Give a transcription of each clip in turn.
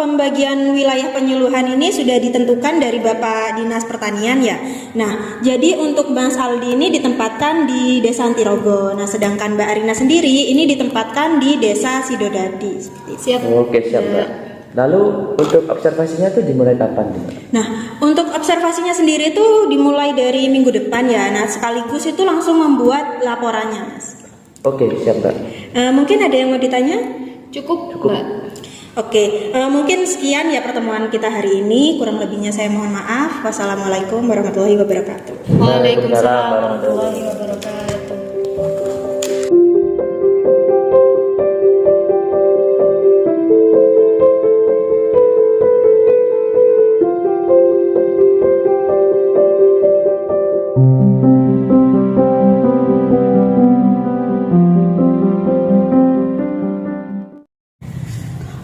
pembagian wilayah penyuluhan ini sudah ditentukan dari Bapak Dinas Pertanian ya. Nah, jadi untuk Mas Aldi ini ditempatkan di Desa Antirogo. Nah, sedangkan Mbak Arina sendiri ini ditempatkan di Desa Sidodadi. Siap. Oke, siap, Mbak. Lalu untuk observasinya tuh dimulai kapan? Nah, untuk observasinya sendiri itu dimulai dari minggu depan ya. Nah, sekaligus itu langsung membuat laporannya, Mas. Oke, siap, Mbak. Mungkin ada yang mau ditanya? Cukup. Mbak. Oke, mungkin sekian ya pertemuan kita hari ini. Kurang lebihnya saya mohon maaf. Wassalamualaikum warahmatullahi wabarakatuh. Waalaikumsalam warahmatullahi wabarakatuh.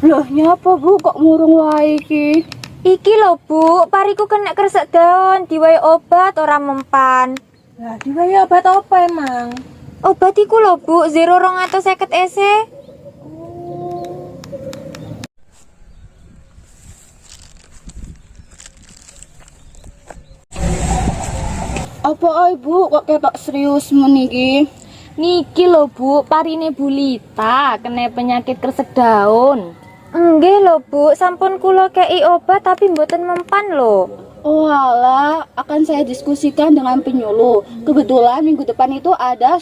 Loh, nyapa Bu kok murung wae iki? Iki lho Bu, pariku kena kresek daun, diwai obat ora mempan. Lah, diwae obat apa emang? Obat iku lho Bu, 0,250 EC. Apa ae Bu kok ketok serius men iki? Niki lho Bu, parine Bulita kena penyakit kresek daun. Nggih lho Bu, sampun kula kei obat tapi mboten mempan lho. Oh alah, akan saya diskusikan dengan penyuluh. Kebetulan minggu depan itu ada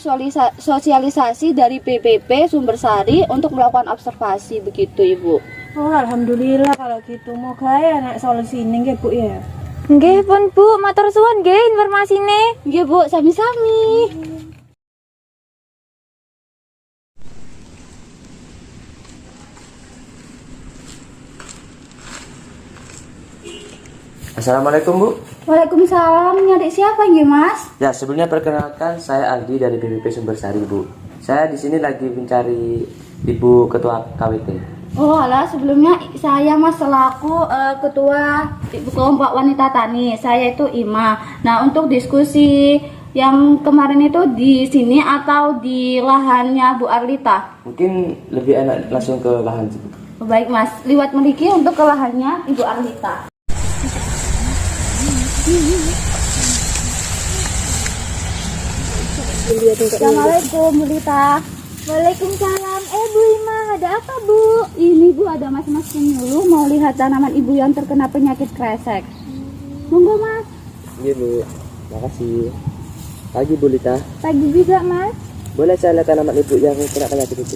sosialisasi dari PPP Sumbersari untuk melakukan observasi begitu Ibu. Oh, alhamdulillah kalau gitu. Moga ya nek solusi ini nggih Bu ya. Nggih pun Bu, matur suwun nggih informasine. Nggih Bu, sami-sami. Assalamualaikum, Bu. Waalaikumsalam, nyari siapa nggih Mas? Ya, sebelumnya perkenalkan saya Aldi dari BPP Sumbersari, Bu. Saya di sini lagi mencari Ibu Ketua KWT. Oh alah, sebelumnya saya Mas selaku Ketua Ibu Kelompok Wanita Tani. Saya itu Ima. Nah, untuk diskusi yang kemarin itu di sini atau di lahannya Bu Arlita? Mungkin lebih enak langsung ke lahan, Bu. Baik Mas, liwat memiliki untuk ke lahannya Ibu Arlita. Assalamualaikum Bu Lita. Waalaikumsalam. Bu Ima, ada apa Bu? Ini Bu ada mas-mas penyuluh mau lihat tanaman Ibu yang terkena penyakit kresek. Monggo Mas. Iya, Bu. Makasih. Pagi, Bu Lita. Pagi juga Mas. Boleh saya lihat tanaman Ibu yang kena penyakit itu?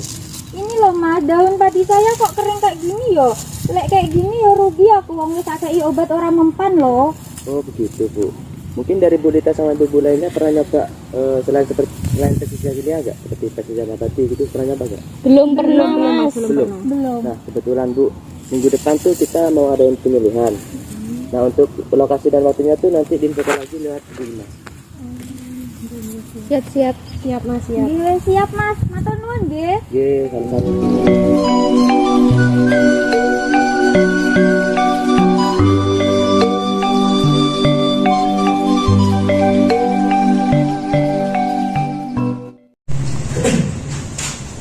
Ini loh Mas, daun padi saya kok kering kayak gini yo. Lek kayak gini yo rugi aku, wong wis akei obat ora mempan loh. Oh, begitu, Bu. Mungkin dari Bu Lita sama ibu lainnya pernah nyoba selain pestisida ini agak seperti pestisida nabati gitu, pernah nyoba nggak? Belum pernah Mas. Belum. Nah, kebetulan Bu, minggu depan tuh kita mau adain penyuluhan. Nah, untuk lokasi dan waktunya tuh nanti diinfokan lagi lewat email. Siap Mas, siap. Nggih, siap Mas. Matur nuwun nggih. Ye, sama-sama.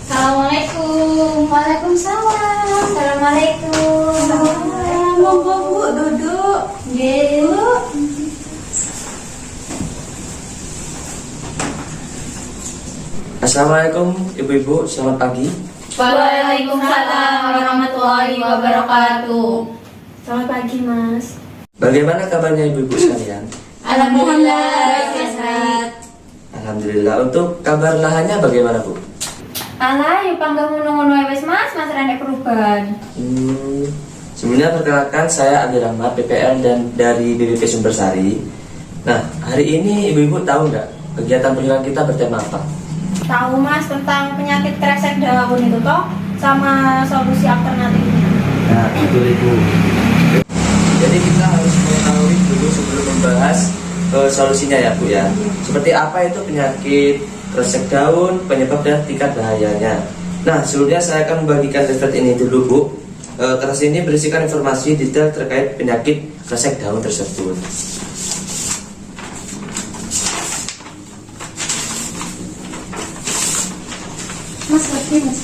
Assalamualaikum. Waalaikumsalam. Assalamualaikum. Monggo Bu duduk. Nggih Bu. Assalamualaikum ibu-ibu, selamat pagi. Waalaikumsalam warahmatullahi wabarakatuh. Selamat pagi, Mas. Bagaimana kabarnya ibu-ibu sekalian? Alhamdulillah sehat. Alhamdulillah. Untuk kabar lahannya bagaimana, Bu? Alah, yo panggah ngono-ngono ae wis Mas, Mas rene perubahan. Sebelumnya perkenalkan saya Adi Rahmat, PPL dan dari BPP Sumbersari. Nah, hari ini ibu-ibu tahu nggak kegiatan penyuluhan kita bertema apa? Tahu Mas tentang penyakit kresek daun itu toh sama solusi alternatifnya. Nah, betul Ibu. Jadi kita harus mengetahui dulu sebelum membahas solusinya ya Bu ya. Seperti apa itu penyakit kresek daun, penyebab dan tingkat bahayanya. Nah, sebelumnya saya akan membagikan leaflet ini dulu Bu. Kertas ini berisikan informasi detail terkait penyakit kresek daun tersebut. Mas, ngerti Mas.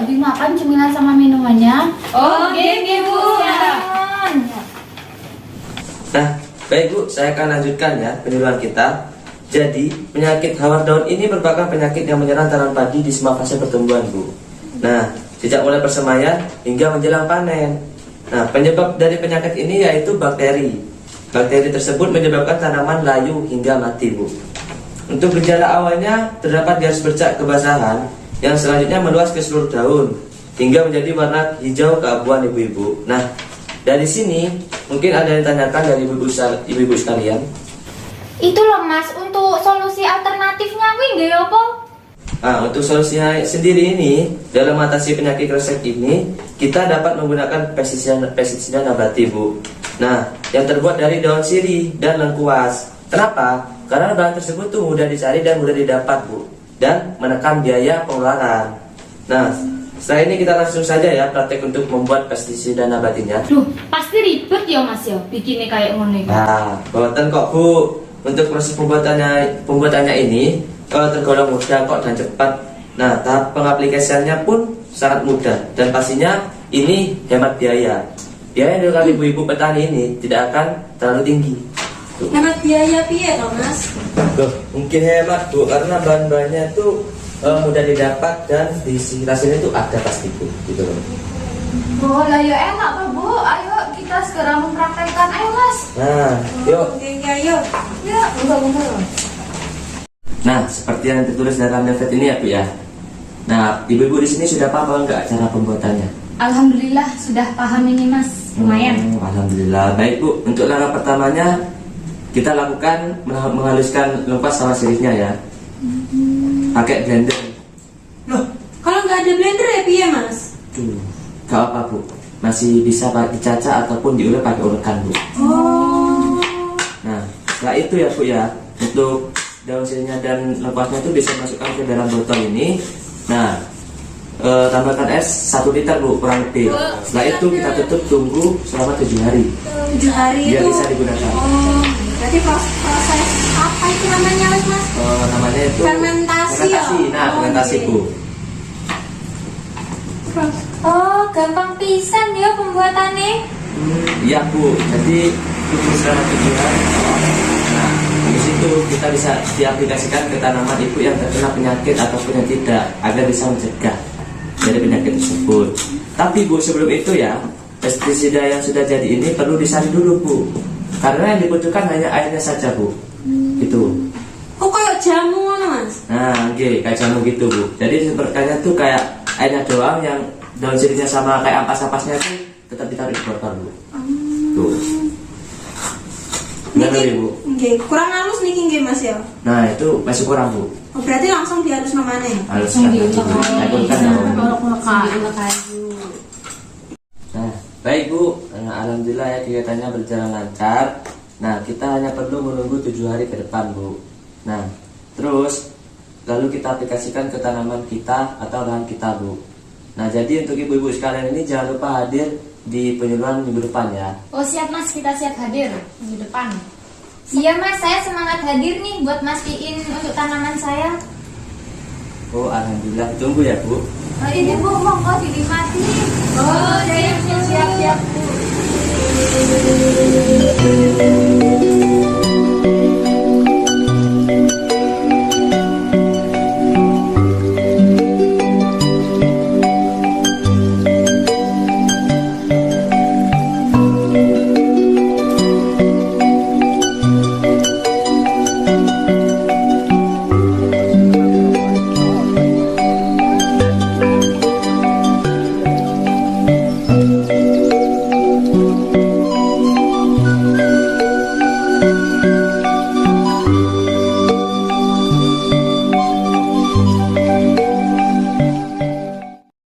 dimakan cemilan sama minumannya? Oh, gini Bu. Nah, baik Bu, saya akan lanjutkan ya penyuluhan kita. Jadi, penyakit hawar daun ini merupakan penyakit yang menyerang tanaman padi di semua fase pertumbuhan, Bu. Nah, sejak mulai persemaian hingga menjelang panen. Nah, penyebab dari penyakit ini yaitu bakteri. Bakteri tersebut menyebabkan tanaman layu hingga mati, Bu. Untuk gejala awalnya terdapat garis bercak kebasahan yang selanjutnya meluas ke seluruh daun hingga menjadi warna hijau keabuan, ibu-ibu. Nah, dari sini mungkin ada yang tanyakan dari ibu-ibu sekalian. Itu loh Mas, untuk solusi alternatifnya kuwi nggih apa? Nah, untuk solusinya sendiri ini dalam mengatasi penyakit kresek ini kita dapat menggunakan pestisida nabati, Bu. Nah, yang terbuat dari daun sirih dan lengkuas. Kenapa? Karena bahan tersebut tuh mudah dicari dan mudah didapat, Bu, dan menekan biaya pengeluaran. Nah, setelah ini kita langsung saja ya praktek untuk membuat pestisida nabatinya. Duh, pasti ribet ya Mas ya bikinnya kayak ngono iki. Nah, buatan kok Bu. Untuk proses pembuatannya ini tergolong mudah kok dan cepat. Nah, tahap pengaplikasiannya pun sangat mudah dan pastinya ini hemat biaya. Biaya dari ibu-ibu petani ini tidak akan terlalu tinggi. Tuh. Hemat biaya piye toh Mas? Tuh, mungkin hemat Bu karena bahan-bahannya itu mudah didapat dan di hasilnya itu ada pasti Bu, gitu loh. Oh lah ya enak kok Bu, ayo kita segera mempraktekkan, ayo Mas. Nah, yuk. Oke, ayo. Ya, bunga-bunga. Nah, seperti yang tertulis dalam leaflet ini ya Bu ya. Nah, ibu-ibu di sini sudah paham nggak cara pembuatannya? Alhamdulillah sudah paham ini Mas. Lumayan. Alhamdulillah. Baik Bu, untuk langkah pertamanya kita lakukan menghaluskan lengkuas sama sirihnya ya. Pakai blender. Loh, kalau nggak ada blender ya piye Mas? Tuh, gak apa Bu. Masih bisa dicacah ataupun diulek pakai ulekan Bu. Oh. Nah, setelah itu ya Bu ya, untuk daun sirihnya dan lengkuasnya itu bisa masukkan ke dalam botol ini. Nah, tambahkan es 1 liter Bu, kurang lebih. Setelah itu kita tutup tunggu selama 7 hari 7 hari biar itu. bisa digunakan. Oh, berarti proses apa itu namanya Mas? Namanya itu Fermentasi ya? Nah, Oh, fermentasi oke. Bu. Oh, gampang pisan ya pembuatannya. Iya Bu, jadi tunggu selama 7 hari. Nah, habis itu kita bisa diaplikasikan ke tanaman ibu yang terkena penyakit ataupun yang tidak, agar bisa mencegah dari penyakit tersebut. Tapi Bu, sebelum itu ya, pestisida yang sudah jadi ini perlu disaring dulu Bu, karena yang dibutuhkan hanya airnya saja Bu. Itu. Oh, kayak jamu ngono Mas. Nah, oke, kayak jamu gitu Bu. Jadi sepertinya tuh kayak airnya doang, yang daun sirihnya sama kayak ampas-ampasnya itu tetap ditaruh di botol Bu. Tuh. Gimana Niki, Bu? nggih, kurang halus niki nggih Mas ya. Nah, itu masih kurang Bu. Oh, berarti langsung dihalus namanya. Harus kan Nah, baik Bu. Nah, alhamdulillah ya kegiatannya berjalan lancar. Nah, kita hanya perlu menunggu 7 hari ke depan Bu. Nah, terus lalu kita aplikasikan ke tanaman kita atau lahan kita Bu. Nah, jadi untuk ibu-ibu sekalian ini jangan lupa hadir di penyuluhan minggu depan ya. Oh siap Mas, kita siap hadir minggu depan. Iya Mas, saya semangat hadir nih buat mastiin untuk tanaman saya. Oh, alhamdulillah. Tunggu ya Bu. Oh, ini Bu, monggo dinikmati. Oh, siap. Siap-siap Bu.